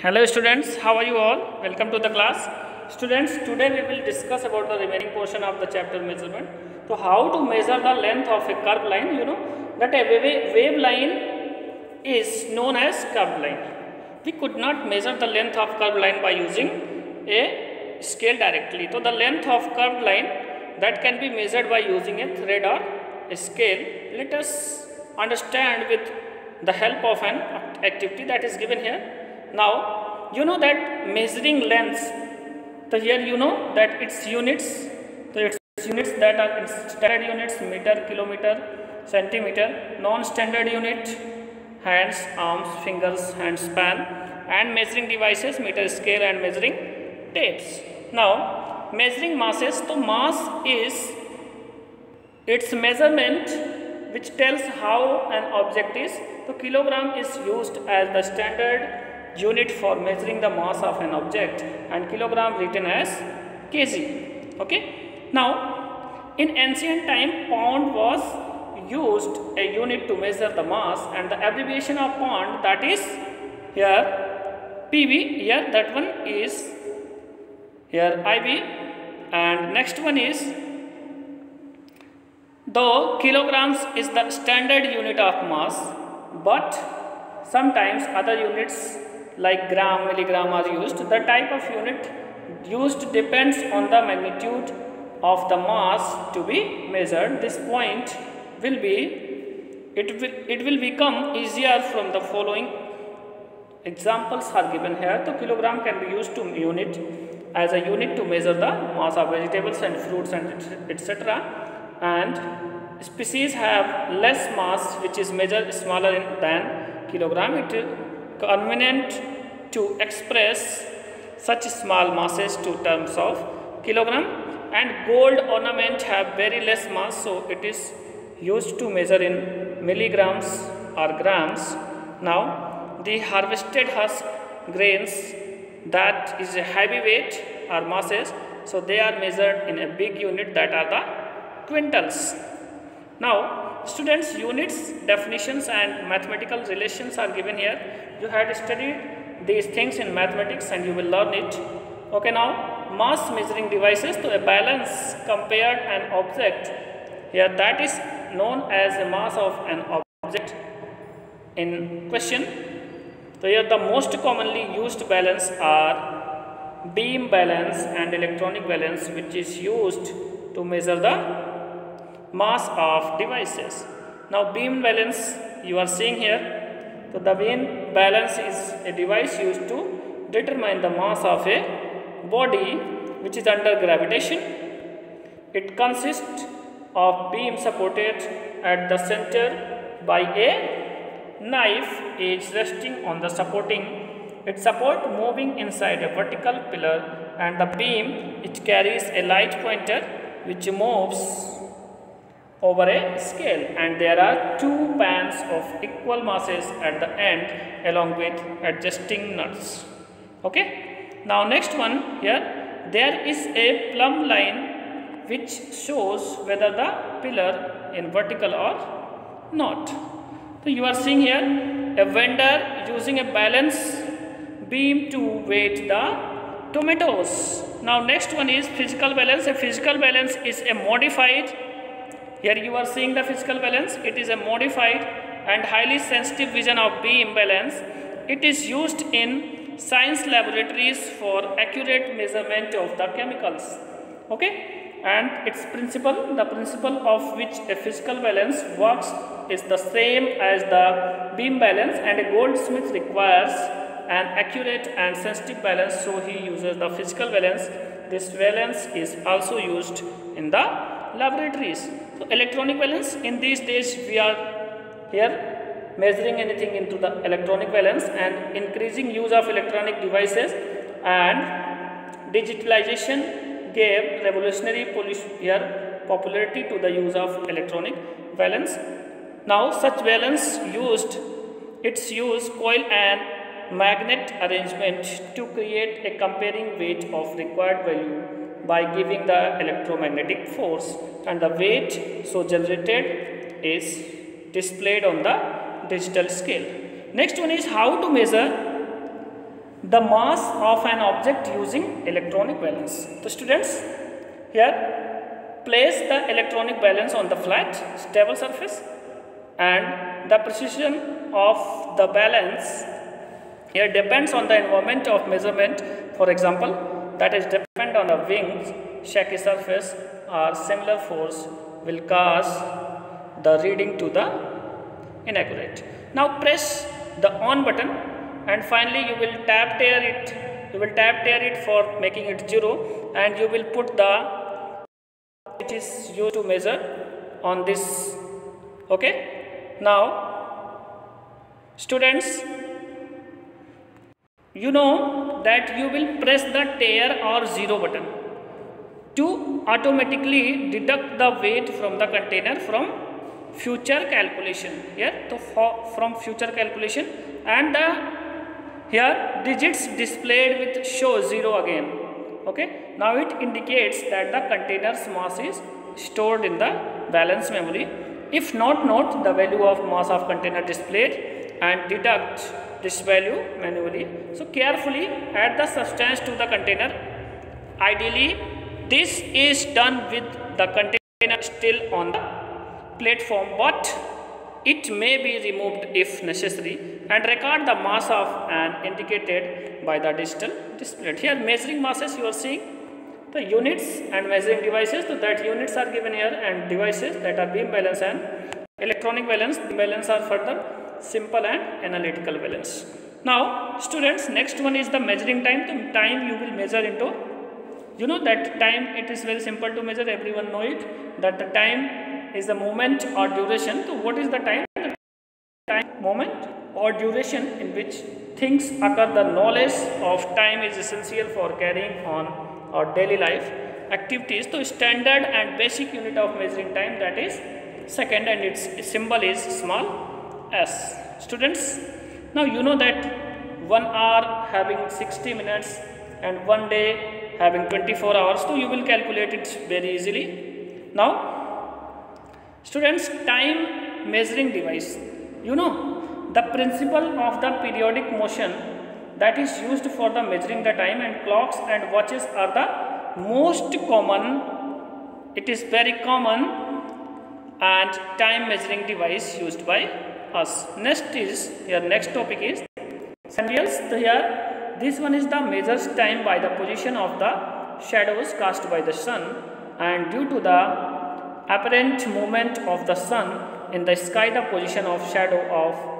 Hello students, how are you all? Welcome to the class. Students, today we will discuss about the remaining portion of the chapter measurement. So how to measure the length of a curved line? You know that a wave line is known as curved line. We could not measure the length of curved line by using a scale directly. So the length of curved line that can be measured by using a thread or a scale. Let us understand with the help of an activity that is given here. Now, you know that measuring lengths, so here you know that its units, so its units that are its standard units, meter, kilometer, centimeter, non-standard unit, hands, arms, fingers, hand span, and measuring devices, meter, scale, and measuring tapes. Now, measuring masses, so mass is its measurement which tells how an object is. So kilogram is used as the standard unit for measuring the mass of an object, and kilogram written as kg. Okay. Now, in ancient time, pound was used a unit to measure the mass, and the abbreviation of pound, that is here PV. Here that one is here IB, and next one is, though kilograms is the standard unit of mass, but sometimes other units like gram, milligram are used. The type of unit used depends on the magnitude of the mass to be measured. This point will be, it will become easier from the following examples are given here. So kilogram can be used to unit as a unit to measure the mass of vegetables and fruits and etc. And species have less mass which is measured smaller than kilogram. It is convenient to express such small masses to terms of kilogram, and gold ornament have very less mass, so it is used to measure in milligrams or grams. Now, the harvested husk grains that is a heavy weight or masses, so they are measured in a big unit that are the quintals. Now, students, units, definitions and mathematical relations are given here. You had studied these things in mathematics and you will learn it. Okay, now mass measuring devices, to a balance compared an object here that is known as the mass of an object in question. So here the most commonly used balance are beam balance and electronic balance, which is used to measure the mass of devices. Now beam balance you are seeing here. So the beam balance is a device used to determine the mass of a body which is under gravitation. It consists of beam supported at the center by a knife edge resting on the supporting. It supports moving inside a vertical pillar, and the beam it carries a light pointer which moves over a scale, and there are two pans of equal masses at the end along with adjusting nuts. Okay. Now next one here, there is a plumb line which shows whether the pillar in vertical or not. So you are seeing here a vendor using a balance beam to weight the tomatoes. Now next one is physical balance. A physical balance is a modified, here you are seeing the physical balance, it is a modified and highly sensitive vision of beam balance. It is used in science laboratories for accurate measurement of the chemicals. Okay, and its principle, the principle of which a physical balance works is the same as the beam balance, and a goldsmith requires an accurate and sensitive balance, so he uses the physical balance. This balance is also used in the laboratories. So electronic balance, in these days we are here measuring anything into the electronic balance, and increasing use of electronic devices and digitalization gave revolutionary popularity to the use of electronic balance. Now such balance used its use coil and magnet arrangement to create a comparing weight of required value by giving the electromagnetic force, and the weight so generated is displayed on the digital scale. Next one is how to measure the mass of an object using electronic balance. So students, here place the electronic balance on the flat stable surface, and the precision of the balance here depends on the environment of measurement. For example, that is depend on the wings, shaky surface or similar force will cause the reading to the inaccurate. Now press the on button, and finally you will tap tear it for making it 0, and you will put the it is used to measure on this. Okay, now students, you know that you will press the tear or 0 button to automatically deduct the weight from the container from future calculation. Here, so from future calculation, and the here digits displayed with show 0 again. Okay, now it indicates that the container's mass is stored in the balance memory. If not, note the value of mass of container displayed and deduct this value manually. So carefully add the substance to the container. Ideally, this is done with the container still on the platform, but it may be removed if necessary, and record the mass of an indicated by the digital display. Here measuring masses, you are seeing the units and measuring devices. So that units are given here, and devices that are beam balance and electronic balance. The balance are further simple and analytical balance. Now students, next one is the measuring time. The time you will measure into, you know that time, it is very simple to measure, everyone know it, that the time is the moment or duration. So what is the time? The time, moment or duration in which things occur. The knowledge of time is essential for carrying on our daily life activities. So standard and basic unit of measuring time, that is second, and its symbol is small s. Students, now you know that 1 hour having 60 minutes and 1 day having 24 hours. So you will calculate it very easily. Now students, time measuring device, you know the principle of the periodic motion that is used for the measuring the time, and clocks and watches are the most common. It is very common and time measuring device used by us. Next is here, next topic is sundials. So here this one is the measures time by the position of the shadows cast by the sun, and due to the apparent movement of the sun in the sky, the position of shadow of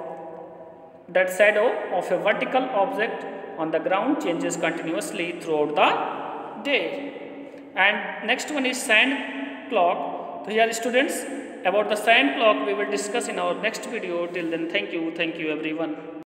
that shadow of a vertical object on the ground changes continuously throughout the day. And next one is sand clock. So here students, about the sand clock we will discuss in our next video. Till then, thank you everyone.